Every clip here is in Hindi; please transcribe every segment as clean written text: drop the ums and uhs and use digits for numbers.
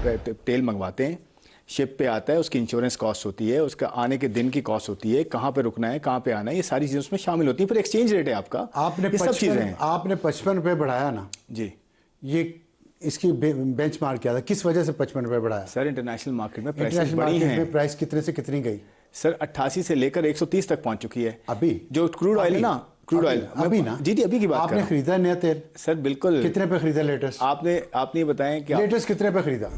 तेल मंगवाते हैं, शिप पे आता है, उसकी इंश्योरेंस कॉस्ट होती है, उसका आने के दिन की कॉस्ट होती है, कहाँ पे रुकना है, कहाँ पे आना है, ये सारी चीज़ें उसमें शामिल होती हैं। फिर एक्सचेंज रेट है आपका, आपने ये सब चीज़ें हैं। आपने 55 रुपये बढ़ाया ना जी, ये इसकी बेंचमार्क क्या था, किस वजह से 55 रुपये बढ़ाया? सर इंटरनेशनल मार्केट में प्राइस इंटरनेशनल बढ़ी मार्केट हैं में प्राइस कितने से कितनी गई? सर 88 से लेकर 130 तक पहुंच चुकी है अभी जो क्रूड ऑयल है ना, क्रूड ऑयल अभी ना जी अभी की बात कर आपने रहा हूं। खरीदा नया तेल? सर बिल्कुल। कितने पे खरीदा लेटेस्ट? आपने बताएं कि लेटेस्ट कितने पे खरीदा?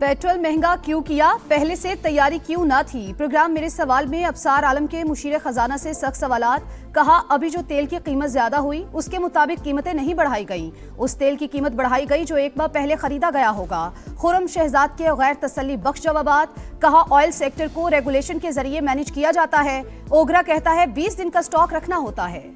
पेट्रोल महंगा क्यों किया, पहले से तैयारी क्यों ना थी? प्रोग्राम मेरे सवाल में अबसार आलम के मुशीर खजाना से सख्त सवालात। कहा अभी जो तेल की कीमत ज्यादा हुई उसके मुताबिक कीमतें नहीं बढ़ाई गई, उस तेल की कीमत बढ़ाई गई जो एक माह पहले खरीदा गया होगा। खुर्रम शहजाद के गैर तसल्ली बख्श जवाबात। कहा ऑयल सेक्टर को रेगुलेशन के जरिए मैनेज किया जाता है, ओगरा कहता है 20 दिन का स्टॉक रखना होता है।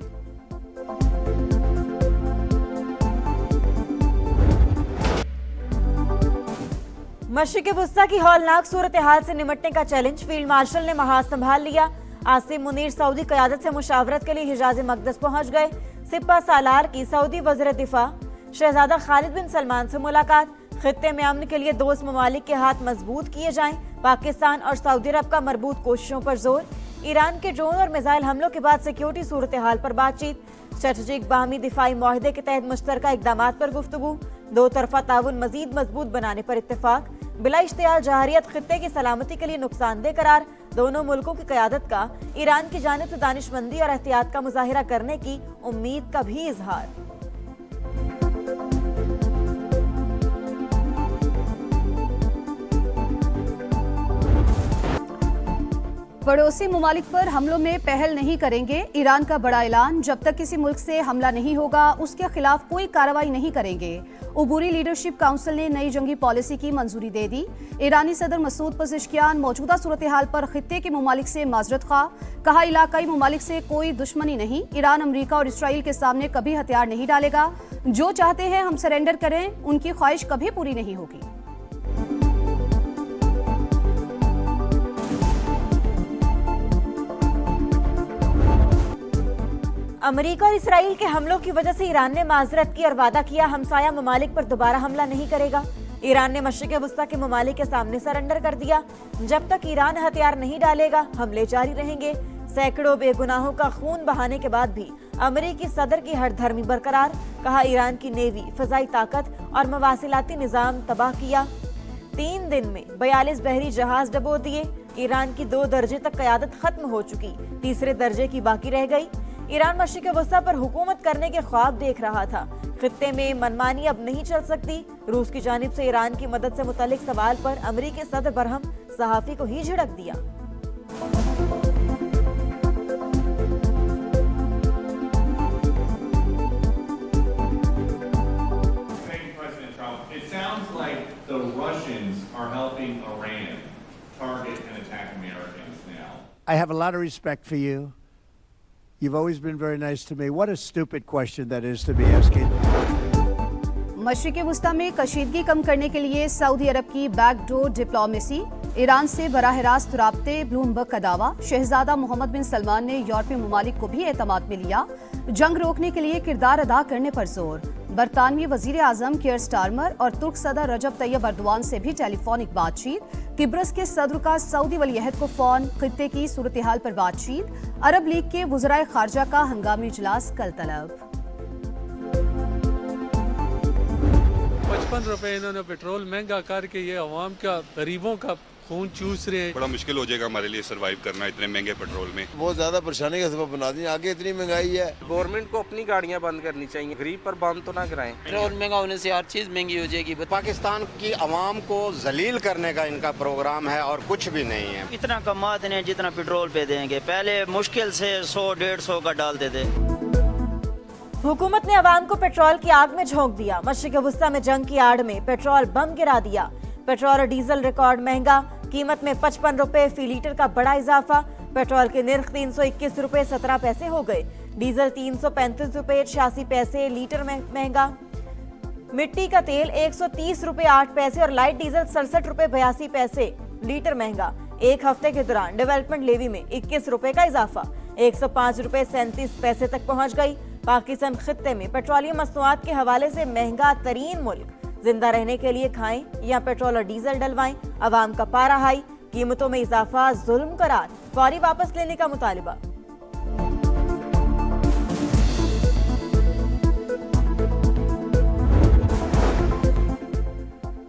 मशरिक़ वुस्ता की हौलनाक सूरत हाल से निमटने का चैलेंज फील्ड मार्शल ने महाज संभाल लिया। आसिम मुनीर सऊदी क़यादत से मुशावरत के लिए हिजाज मक़दस पहुंच गए। सिपा सालार की सऊदी वज़ीर दिफा शहजादा खालिद बिन सलमान से मुलाकात। खित्ते में अमन के लिए दोस्त ममालिक के हाथ मजबूत किए जाएं, पाकिस्तान और सऊदी अरब का मरबूत कोशिशों पर जोर। ईरान के ड्रोन और मिसाइल हमलों के बाद सिक्योरिटी सूरत हाल पर बातचीत। स्ट्रेटेजिक बाहमी दिफाई माहदे के तहत मुश्तरका इक़दामात पर गुफ्तगू। दो तरफा ताउन मजीद मजबूत बनाने पर इत्तेफाक। बिला इश्तियाल जहारियत खित्ते की सलामती के लिए नुकसानदेह करार। दोनों मुल्कों की क़यादत का ईरान की जानिब से दानिशमंदी और एहतियात का मुजाहिरा करने की उम्मीद का भी इजहार। पड़ोसी ममालिक पर हमलों में पहल नहीं करेंगे, ईरान का बड़ा ऐलान। जब तक किसी मुल्क से हमला नहीं होगा उसके खिलाफ कोई कार्रवाई नहीं करेंगे। उबूरी लीडरशिप काउंसिल ने नई जंगी पॉलिसी की मंजूरी दे दी। ईरानी सदर मसूद पज़ेश्कियान मौजूदा सूरत हाल पर खित्ते के ममालिक से माजरत खा। कहा इलाकाई ममालिक से कोई दुश्मनी नहीं, ईरान अमरीका और इसराइल के सामने कभी हथियार नहीं डालेगा। जो चाहते हैं हम सरेंडर करें, उनकी ख्वाहिश कभी पूरी नहीं होगी। अमेरिका और इसराइल के हमलों की वजह से ईरान ने माजरत की और वादा किया हमसाया ममालिक पर दोबारा हमला नहीं करेगा। ईरान ने मशरिक़ वुस्ता के ममालिक के सामने सरेंडर कर दिया। जब तक ईरान हथियार नहीं डालेगा हमले जारी रहेंगे। सैकड़ों बेगुनाहों का खून बहाने के बाद भी अमेरिकी सदर की हरधर्मी बरकरार। कहा ईरान की नेवी, फजाई ताकत और मवासिलाती निज़ाम तबाह किया। 3 दिन में 42 बहरी जहाज डबो दिए। ईरान की 2 दर्जे तक क़यादत खत्म हो चुकी, तीसरे दर्जे की बाकी रह गई। ईरान मशरिक़ वुस्ता पर हुकूमत करने के ख्वाब देख रहा था। खित्ते में मनमानी अब नहीं चल सकती। रूस की जानिब से ईरान की मदद से मुतल्लिक सवाल पर अमेरिकी सदर बरहम सहाफ़ी को ही झिड़क दिया। I have a lot of respect for you. You've always been very nice to me. What a stupid question that is to be asking. मशरिक़ वुस्ता में कशीदगी कम करने के लिए सऊदी अरब की बैकडोर डिप्लोमेसी। ईरान से बराह रास्त राब्ते, ब्लूमबर्ग का दावा। शहजादा मोहम्मद बिन सलमान ने यूरोपीय ममालिक को भी एतमाद में लिया। जंग रोकने के लिए किरदार अदा करने पर जोर। बरतानवी वजीर आजम कियर स्टारमर और तुर्क सदर रजब तैयब अर्दवान से भी टेलीफोनिक बातचीत। किब्रस के सदर का सऊदी वलीअहद को फोन। खित्ते की सूरत हाल पर बातचीत। अरब लीग के वज़राए खारजा का हंगामी इजलास कल तलब। 55 रुपए इन्होंने पेट्रोल महंगा करके ये अवाम का, गरीबों का खून चूस रहे हैं। बड़ा मुश्किल हो जाएगा हमारे लिए सरवाइव करना इतने महंगे पेट्रोल में। बहुत ज्यादा परेशानी का सबब बना दी। आगे इतनी महंगाई है, गवर्नमेंट को अपनी गाड़ियां बंद करनी चाहिए, गरीब पर बंद तो ना कराएं। पेट्रोल महंगा होने से हर चीज महंगी हो जाएगी। पाकिस्तान की आवाम को जलील करने का इनका प्रोग्राम है और कुछ भी नहीं है। इतना कमाते हैं जितना पेट्रोल पे देंगे, पहले मुश्किल से 100-150 का डालते थे। हुकूमत ने अवाम को पेट्रोल की आग में झोंक दिया। मशरिक़ वुस्ता में जंग की आड़ में पेट्रोल बम गिरा दिया। पेट्रोल और डीजल रिकॉर्ड महंगा, कीमत में 55 रुपए फी लीटर का बड़ा इजाफा। पेट्रोल के निर्ख 321 रुपए 17 पैसे हो गए। डीजल 335 रुपए 86 पैसे लीटर में महंगा। मिट्टी का तेल 130 रुपए 8 पैसे और लाइट डीजल 67 रुपए 82 पैसे लीटर महंगा। एक हफ्ते के दौरान डेवलपमेंट लेवी में 21 रुपए का इजाफा, 105 रुपए 37 पैसे तक पहुंच गई। पाकिस्तान खित्ते में पेट्रोलियम मसनूआत के हवाले से महंगा तरीन मुल्क। जिंदा रहने के लिए खाएं या पेट्रोल और डीजल डलवाएं। अवाम का पारा हाई, कीमतों में इजाफा जुल्म करार, फौरी वापस लेने का मुतालिबा।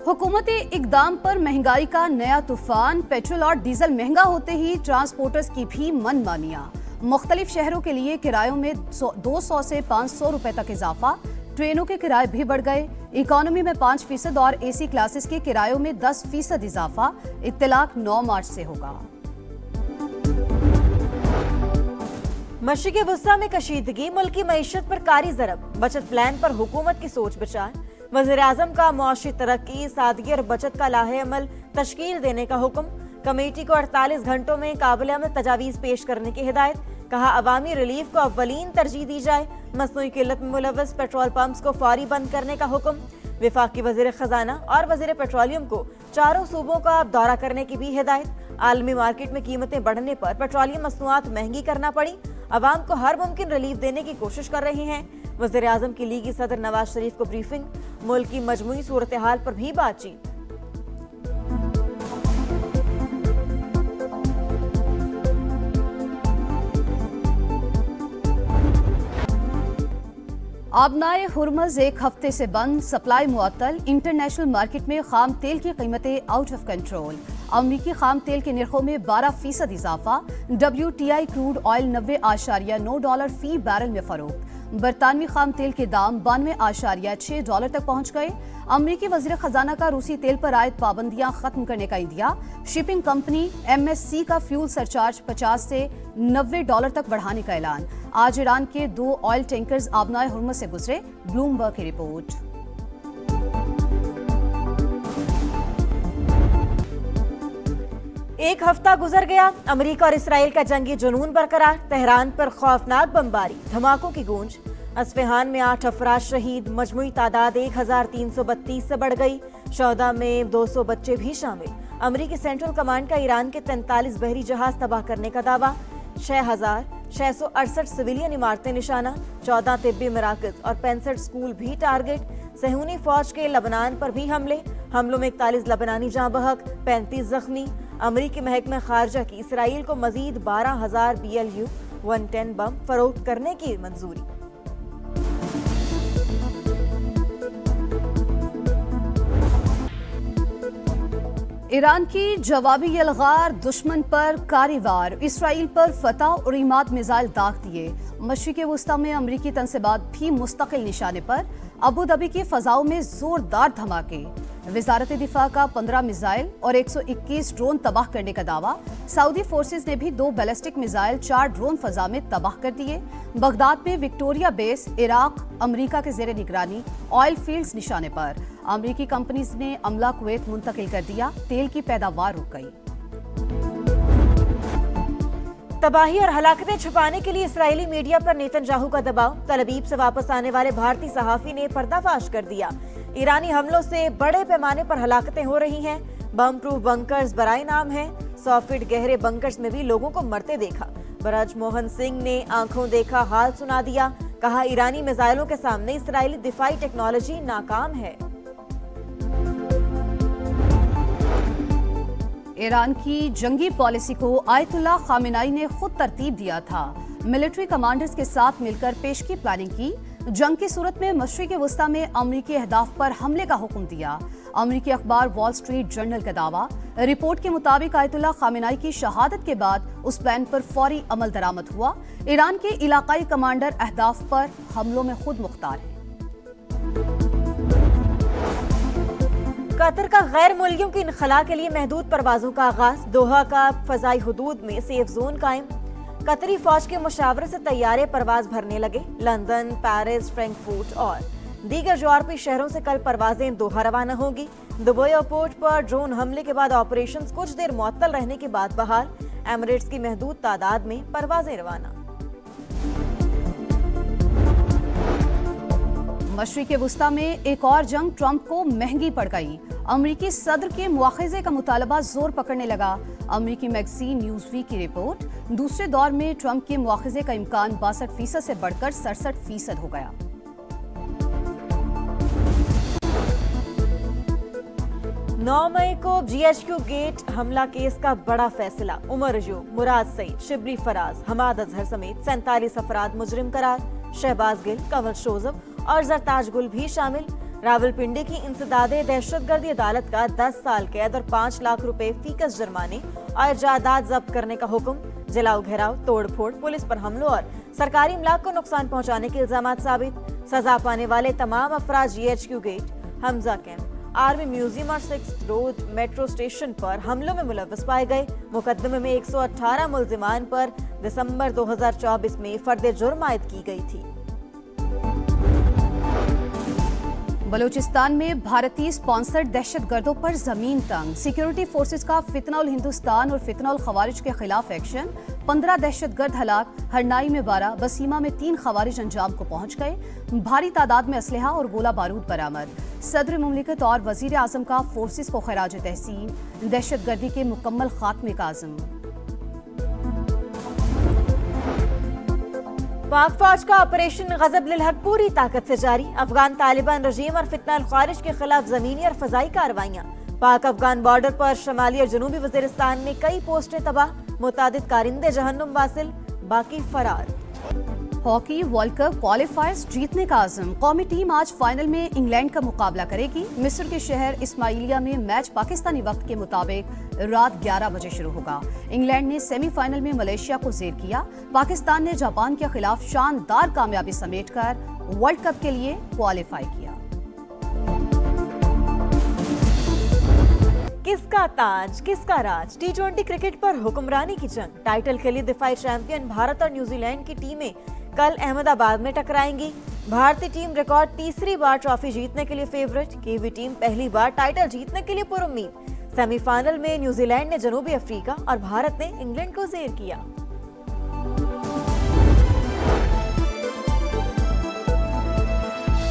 हुकूमती इकदाम पर महंगाई का नया तूफान, पेट्रोल और डीजल महंगा होते ही ट्रांसपोर्टर्स की भी मनमानियां। मुख्तलिफ शहरों के लिए किरायों में 200 से 500 रुपए तक इजाफा, ट्रेनों के किराए भी बढ़ गए। इकोनॉमी में 5% और एसी क्लासेस के किरायों में 10% इजाफा। इत्तलाक 9 मार्च से होगा। मशरिक़ वुस्ता में कशीदगी, मुल्की मईशत पर कारी ज़रब, बचत प्लान पर हुकूमत की सोच विचार। वज़ीर-ए-आज़म का मुआशी तरक्की, सादगी और बचत का लाहे अमल तश्कील देने का हुक्म। कमेटी को 48 घंटों में काबिल अमल तजावीज़ पेश करने की हिदायत। कहा अवामी रिलीफ को अव्वलीन तरजीह दी जाए। मसनूई किल्लत में मुलव्वस पेट्रोल पंप्स को फौरी बंद करने का हुक्म। विफाकी वज़ीर खजाना और वज़ीर पेट्रोलियम को चारों सूबों का दौरा करने की भी हिदायत। आलमी मार्केट में कीमतें बढ़ने पर पेट्रोलियम मसनूआत महंगी करना पड़ी। अवाम को हर मुमकिन रिलीफ देने की कोशिश कर रही हैं। वज़ीर आज़म की लीगी सदर नवाज शरीफ को ब्रीफिंग। मुल्क की मजमूई सूरत हाल पर भी बातचीत। आबनाए हुर्मज एक हफ्ते से बंद, सप्लाई मुअत्तल। इंटरनेशनल मार्केट में खाम तेल की कीमतें आउट ऑफ कंट्रोल। अमरीकी खाम तेल के निर्खों में 12% इजाफा। WTI क्रूड ऑयल 90.9 डॉलर फी बैरल में फरोख्त। बरतानवी खाम तेल के दाम 92.6 डॉलर तक पहुंच गए। अमरीकी वज़ीर खजाना का रूसी तेल पर आयद पाबंदियां खत्म करने का इंदिया। शिपिंग कंपनी MSC का फ्यूल सरचार्ज 50 से 90 डॉलर तक बढ़ाने का ऐलान। आज ईरान के 2 ऑयल टैंकर्स आबनाए हुर्मुज़ से गुजरे, ब्लूमबर्ग की रिपोर्ट। एक हफ्ता गुजर गया, अमेरिका और इसराइल का जंगी जुनून बरकरार। तेहरान पर खौफनाक बमबारी, धमाकों की गूंज। अस्फहान में 8 अफराद शहीद, मजमूई तादाद 1332 से बढ़ गई। शौदा में 200 बच्चे भी शामिल। अमेरिकी सेंट्रल कमांड का ईरान के 43 बहरी जहाज तबाह करने का दावा। 6,668 सिविलियन इमारतें निशाना, 14 तिब्बी मराकज़ और 65 स्कूल भी टारगेट। सहूनी फौज के लबनान पर भी हमलों में 41 लबनानी जाँ बहक, 35 जख्मी। अमरीकी महकमा खारजा की इसराइल को मजीद 12,000 BLU 110 बम फरोख्त करने की मंजूरी। ईरान की जवाबी यलगार, दुश्मन पर कारी-वार। इसराइल पर फतह और इमाद मिसाइल दाग दिए। मशरिक़ वुस्ता में अमरीकी तनसीबात भी मुस्तकिल निशाने पर। अबू धाबी की फजाओं में जोरदार धमाके। वजारत दिफा का 15 मिसाइल और 121 ड्रोन तबाह करने का दावा। सऊदी फोर्सेस ने भी 2 बैलिस्टिक मिसाइल, 4 ड्रोन फजा में तबाह कर दिए। बगदाद में विक्टोरिया बेस, इराक, अमरीका के जेर निगरानी, ऑयल फील्ड्स निशाने पर। अमरीकी कंपनीज ने अमला कुवैत मुंतकिल कर दिया, तेल की पैदावार रुक गई। तबाही और हलाकतें छुपाने के लिए इसराइली मीडिया पर नेतन्याहू का दबाव। तलबीब से वापस आने वाले भारतीय सहाफी ने पर्दाफाश कर दिया। ईरानी हमलों से बड़े पैमाने पर हलाकतें हो रही हैं। बम प्रूफ बंकर्स बराए नाम हैं। 100 फीट गहरे बंकर्स में भी लोगों को मरते देखा। बरज मोहन सिंह ने आंखों देखा हाल सुना दिया। कहा ईरानी मिसाइलों के सामने इसराइली दिफाई टेक्नोलॉजी नाकाम है। ईरान की जंगी पॉलिसी को आयतुल्लाह खामेनी ने खुद तरतीब दिया था। मिलिट्री कमांडर्स के साथ मिलकर पेशगी प्लानिंग की। जंग की सूरत में मशरिक़ वुस्ता में अमरीकी अहदाफ पर हमले का हुक्म दिया। अमरीकी अखबार वॉल स्ट्रीट जर्नल का दावा। रिपोर्ट के मुताबिक आयतुल्लाह खामेनी की शहादत के बाद उस प्लान पर फौरी अमल दरामद हुआ। ईरान के इलाकाई कमांडर अहदाफ पर हमलों में खुद मुख्तार है। कतर का गैर मुल्कियों की इनखला के लिए महदूद परवाजों का आगाज। दोहा का फजाई हुदूद में सेफ जोन कायम। कतरी फौज के मुशावरे से तैयारे परवाज भरने लगे। लंदन, पेरिस, फ्रैंकफर्ट और दीगर यूरोपीय शहरों से कल परवाजें दोहा रवाना होगी। दुबई एयरपोर्ट पर ड्रोन हमले के बाद ऑपरेशंस कुछ देर मुअत्तल रहने के बाद बहाल। एमिरेट्स की महदूद तादाद में परवाजें रवाना। मशरिक़ वुस्ता में एक और जंग ट्रंप को महंगी पड़ गई। अमरीकी सदर के मुआखज़े का मुतालबा जोर पकड़ने लगा। अमरीकी मैगजीन न्यूज़वीक की रिपोर्ट। दूसरे दौर में ट्रंप के मुआखज़े का इम्कान 62% से बढ़कर 67% हो गया। 9 मई को GHQ गेट हमला केस का बड़ा फैसला। उमर अयूब, मुराद सईद, शिबली फराज, हमाद अजहर समेत 47 अफराद मुजरिम करार। शहबाज गिल, कंवल शोजब और जरताज गुल भी शामिल। रावलपिंडी की इंसदादे दहशतगर्दी अदालत का 10 साल कैद और 5 लाख रुपए फीकस जुर्माने और जायदाद जब्त करने का हुक्म। जलाओ घेराव, तोड़फोड़, पुलिस पर हमलों और सरकारी इमलाक को नुकसान पहुंचाने के इल्जामात साबित। सजा पाने वाले तमाम अफराद GHQ gate, Hamza camp, army museum और 6th रोड मेट्रो स्टेशन पर हमलों में मुलव्वस पाए गए। मुकदमे में 118 मुल्जिमान पर दिसंबर 2024 में फर्द जुर्म आयद की गई थी। बलूचिस्तान में भारतीय स्पॉन्सर्ड दहशतगर्दों पर जमीन तंग। सिक्योरिटी फोर्सेस का फितनउल हिंदुस्तान और फितनउल खवारिज के खिलाफ एक्शन। 15 दहशतगर्द हलाक, हरनाई में 12, बसीमा में 3 खवारिज अंजाम को पहुंच गए। भारी तादाद में असलहा और गोला बारूद बरामद। सदर मुमलिकत और वजीर आजम का फोर्सेस को खराज तहसीन। दहशतगर्दी के मुकम्मल खात्मे का आज़म। पाक फौज का ऑपरेशन गजब लिल हक पूरी ताकत से जारी। अफगान तालिबान रजीम और फितनल ख्वारिज के खिलाफ जमीनी और फजाई कार्रवाइयां। पाक अफगान बॉर्डर पर शमाली और जनूबी वजीरिस्तान में कई पोस्टें तबाह। मुतादिद कारिंदे जहन्नुम वासिल, बाकी फरार। हॉकी वर्ल्ड कप क्वालिफायर्स जीतने का आज़म। कौमी टीम आज फाइनल में इंग्लैंड का मुकाबला करेगी। मिस्र के शहर इस्माइलिया में मैच पाकिस्तानी वक्त के मुताबिक रात 11 बजे शुरू होगा। इंग्लैंड ने सेमीफाइनल में मलेशिया को जेर किया। पाकिस्तान ने जापान के खिलाफ शानदार कामयाबी समेटकर वर्ल्ड कप के लिए क्वालिफाई किया। किसका ताज, किसका राज? T20 क्रिकेट पर हुक्मरानी की जंग। टाइटल के लिए दिफाई चैंपियन भारत और न्यूजीलैंड की टीमें कल अहमदाबाद में टकराएंगी। भारतीय टीम रिकॉर्ड तीसरी बार ट्रॉफी जीतने के लिए फेवरेट। कीवी टीम पहली बार टाइटल जीतने के लिए पुरुम्मीद। सेमीफाइनल में न्यूजीलैंड ने जनूबी अफ्रीका और भारत ने इंग्लैंड को जेर किया।